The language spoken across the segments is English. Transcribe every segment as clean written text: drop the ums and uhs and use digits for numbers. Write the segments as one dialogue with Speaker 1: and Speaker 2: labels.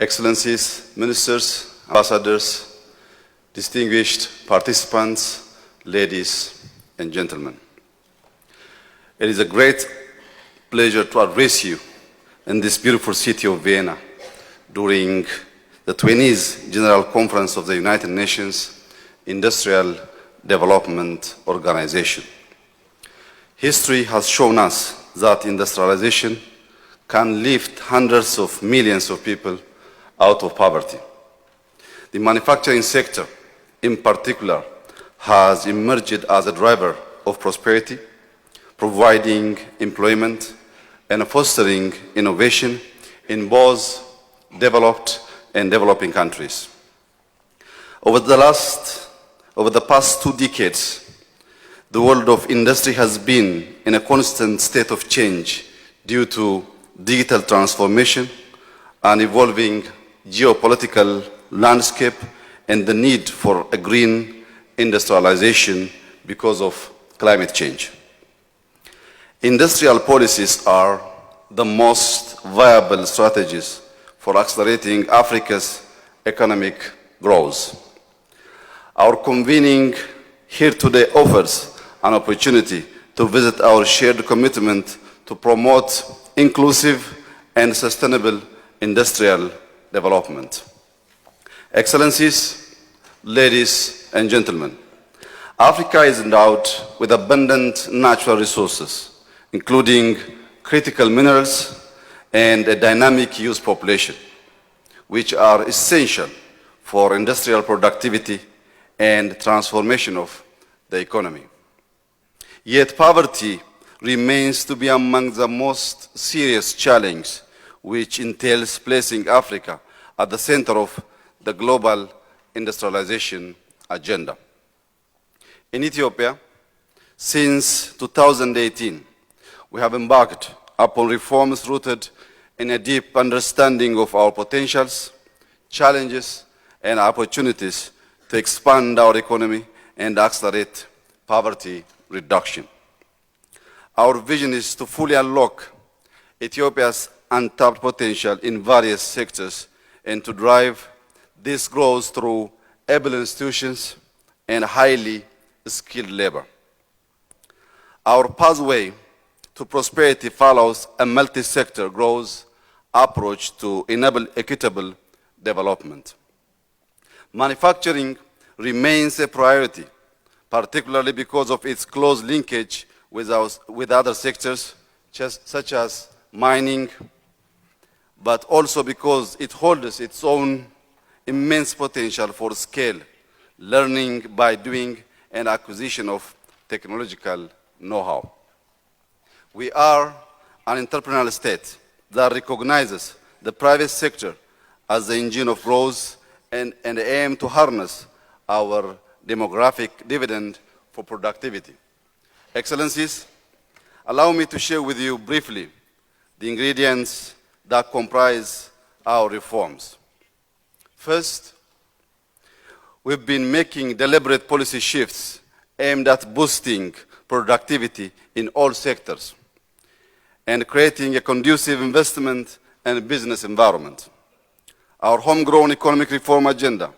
Speaker 1: Excellencies, Ministers, Ambassadors, distinguished participants, ladies and gentlemen. It is a great pleasure to address you in this beautiful city of Vienna during the 20th General Conference of the United Nations Industrial Development Organization. History has shown us that industrialization can lift hundreds of millions of people out of poverty. The manufacturing sector, in particular, has emerged as a driver of prosperity, providing employment and fostering innovation in both developed and developing countries. Over the past 2 decades, the world of industry has been in a constant state of change due to digital transformation, an evolving geopolitical landscape, and the need for a green industrialization because of climate change. Industrial policies are the most viable strategies for accelerating Africa's economic growth. Our convening here today offers an opportunity to visit our shared commitment to promote inclusive and sustainable industrial development. Excellencies, ladies and gentlemen, Africa is endowed with abundant natural resources, including critical minerals and a dynamic youth population, which are essential for industrial productivity and transformation of the economy. Yet poverty remains to be among the most serious challenges, which entails placing Africa at the center of the global industrialization agenda. In Ethiopia, since 2018, we have embarked upon reforms rooted in a deep understanding of our potentials, challenges, and opportunities to expand our economy and accelerate poverty reduction. Our vision is to fully unlock Ethiopia's untapped potential in various sectors and to drive this growth through able institutions and highly skilled labor. Our pathway to prosperity follows a multi-sector growth approach to enable equitable development. Manufacturing remains a priority, particularly because of its close linkage with other sectors, such as mining, but also because it holds its own immense potential for scale, learning by doing, and acquisition of technological know-how. We are an entrepreneurial state that recognizes the private sector as the engine of growth and aim to harness our demographic dividend for productivity. Excellencies, allow me to share with you briefly the ingredients that comprise our reforms. First, we've been making deliberate policy shifts aimed at boosting productivity in all sectors and creating a conducive investment and business environment. Our homegrown economic reform agenda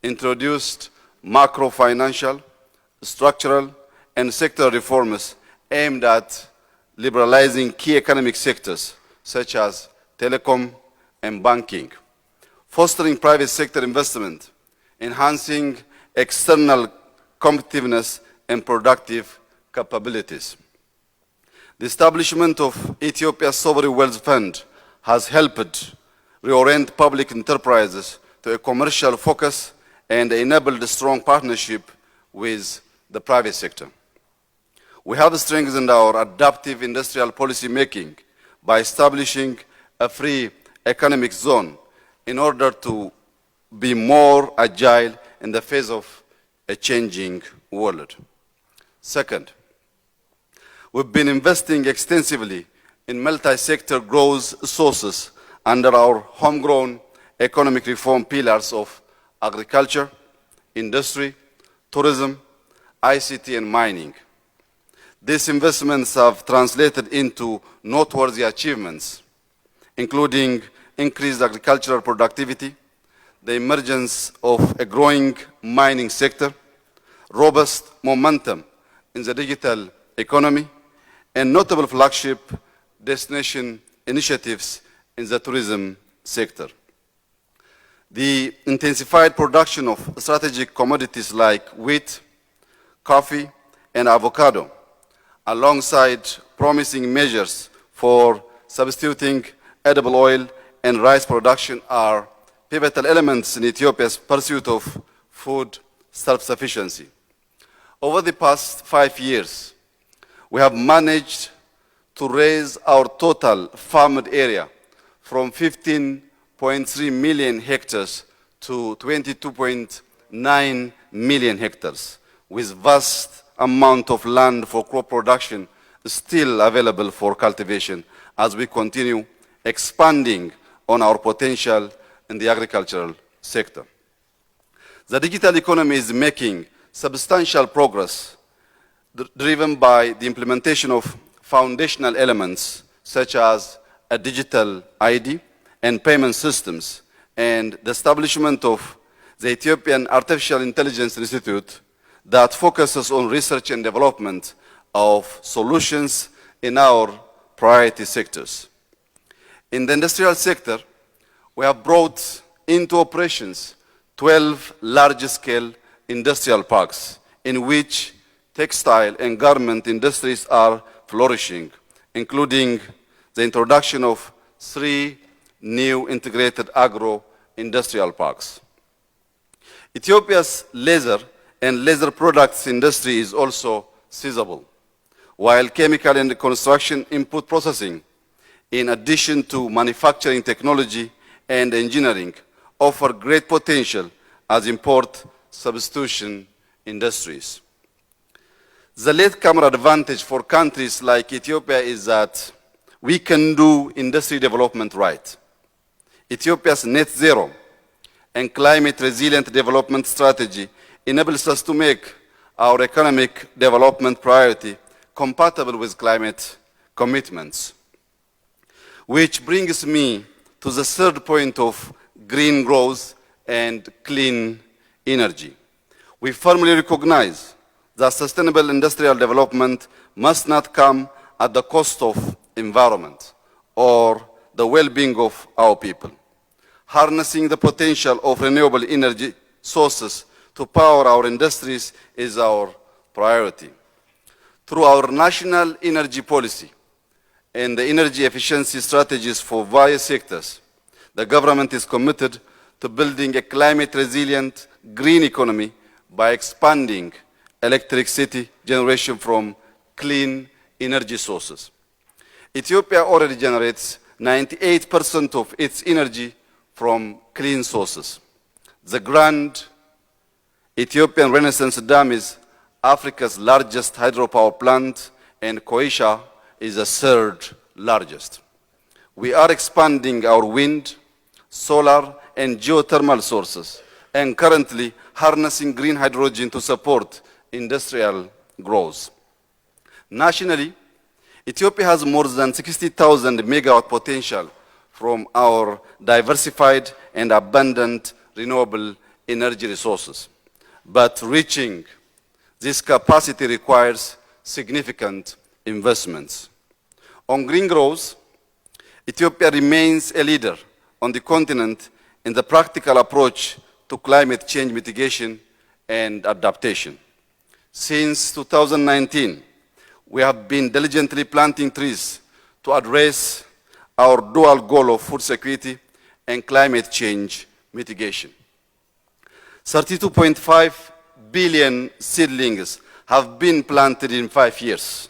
Speaker 1: introduced macro-financial, structural, and sector reforms aimed at liberalizing key economic sectors such as telecom and banking, fostering private sector investment, enhancing external competitiveness and productive capabilities. The establishment of Ethiopia's Sovereign Wealth Fund has helped reorient public enterprises to a commercial focus and enabled a strong partnership with the private sector. We have strengthened our adaptive industrial policy making by establishing a free economic zone in order to be more agile in the face of a changing world. Second, we've been investing extensively in multi-sector growth sources under our homegrown economic reform pillars of agriculture, industry, tourism, ICT, and mining. These investments have translated into noteworthy achievements, including increased agricultural productivity, the emergence of a growing mining sector, robust momentum in the digital economy, and notable flagship destination initiatives in the tourism sector. The intensified production of strategic commodities like wheat, coffee, and avocado, alongside promising measures for substituting edible oil and rice production, are pivotal elements in Ethiopia's pursuit of food self-sufficiency. Over the past 5 years, we have managed to raise our total farmed area from 15.3 million hectares to 22.9 million hectares, with vast amount of land for crop production still available for cultivation as we continue expanding on our potential in the agricultural sector. The digital economy is making substantial progress driven by the implementation of foundational elements such as a digital ID and payment systems and the establishment of the Ethiopian Artificial Intelligence Institute that focuses on research and development of solutions in our priority sectors. In the industrial sector, we have brought into operations 12 large-scale industrial parks in which textile and garment industries are flourishing, including the introduction of 3 new integrated agro-industrial parks. Ethiopia's leather and leather products industry is also sizable, while chemical and construction input processing, in addition to manufacturing technology and engineering, offer great potential as import substitution industries. The latecomer advantage for countries like Ethiopia is that we can do industry development right. Ethiopia's net zero and climate resilient development strategy enables us to make our economic development priority compatible with climate commitments. Which brings me to the third point of green growth and clean energy. We firmly recognize that sustainable industrial development must not come at the cost of environment or the well-being of our people. Harnessing the potential of renewable energy sources to power our industries is our priority. Through our national energy policy and the energy efficiency strategies for various sectors, the government is committed to building a climate-resilient green economy by expanding electricity generation from clean energy sources. Ethiopia already generates 98% of its energy from clean sources. The Grand Ethiopian Renaissance Dam is Africa's largest hydropower plant, and Koisha is the third largest. We are expanding our wind, solar, and geothermal sources, and currently harnessing green hydrogen to support industrial growth. Nationally, Ethiopia has more than 60,000 megawatt potential from our diversified and abundant renewable energy resources. But reaching this capacity requires significant investments. On green growth, Ethiopia remains a leader on the continent in the practical approach to climate change mitigation and adaptation. Since 2019, we have been diligently planting trees to address our dual goal of food security and climate change mitigation. 32.5 billion seedlings have been planted in 5 years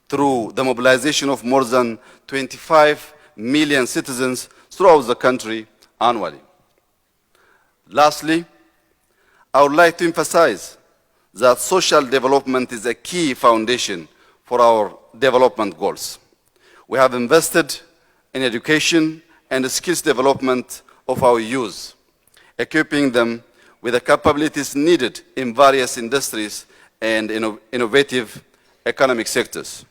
Speaker 1: through the mobilization of more than 25 million citizens throughout the country annually. Lastly, I would like to emphasize that social development is a key foundation for our development goals. We have invested in education and skills development of our youth, equipping them with the capabilities needed in various industries and innovative economic sectors.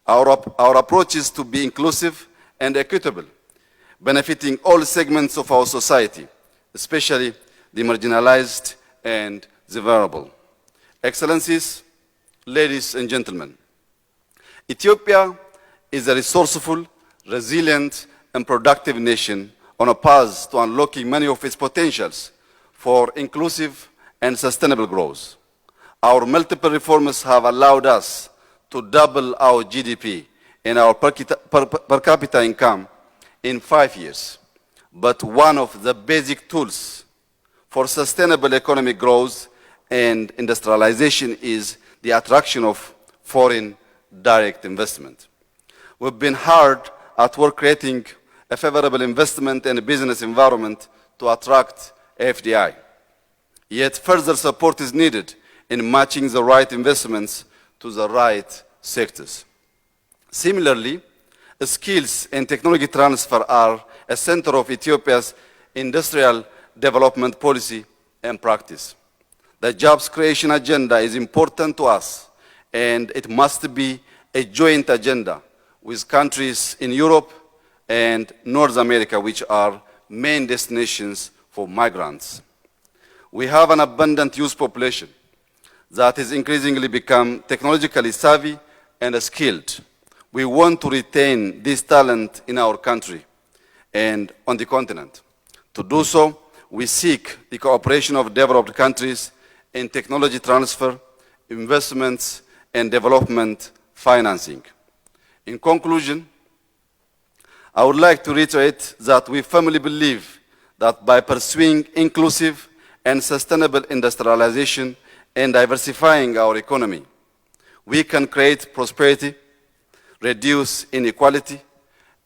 Speaker 1: Our approach is to be inclusive and equitable, benefiting all segments of our society, especially the marginalized and the vulnerable. Excellencies, ladies and gentlemen, Ethiopia is a resourceful, resilient, and productive nation on a path to unlocking many of its potentials for inclusive and sustainable growth. Our multiple reforms have allowed us to double our GDP and our per capita income in 5 years. But one of the basic tools for sustainable economic growth and industrialization is the attraction of foreign direct investment. We've been hard at work creating a favorable investment and business environment to attract FDI. Yet further support is needed in matching the right investments to the right sectors. Similarly, skills and technology transfer are a center of Ethiopia's industrial development policy and practice. The jobs creation agenda is important to us, and it must be a joint agenda with countries in Europe and North America, which are main destinations for migrants. We have an abundant youth population that has increasingly become technologically savvy and skilled. We want to retain this talent in our country and on the continent. To do so, we seek the cooperation of developed countries in technology transfer, investments, and development financing. In conclusion, I would like to reiterate that we firmly believe that by pursuing inclusive and sustainable industrialization and diversifying our economy, we can create prosperity, reduce inequality,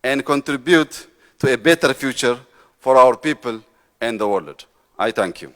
Speaker 1: and contribute to a better future for our people and the world. I thank you.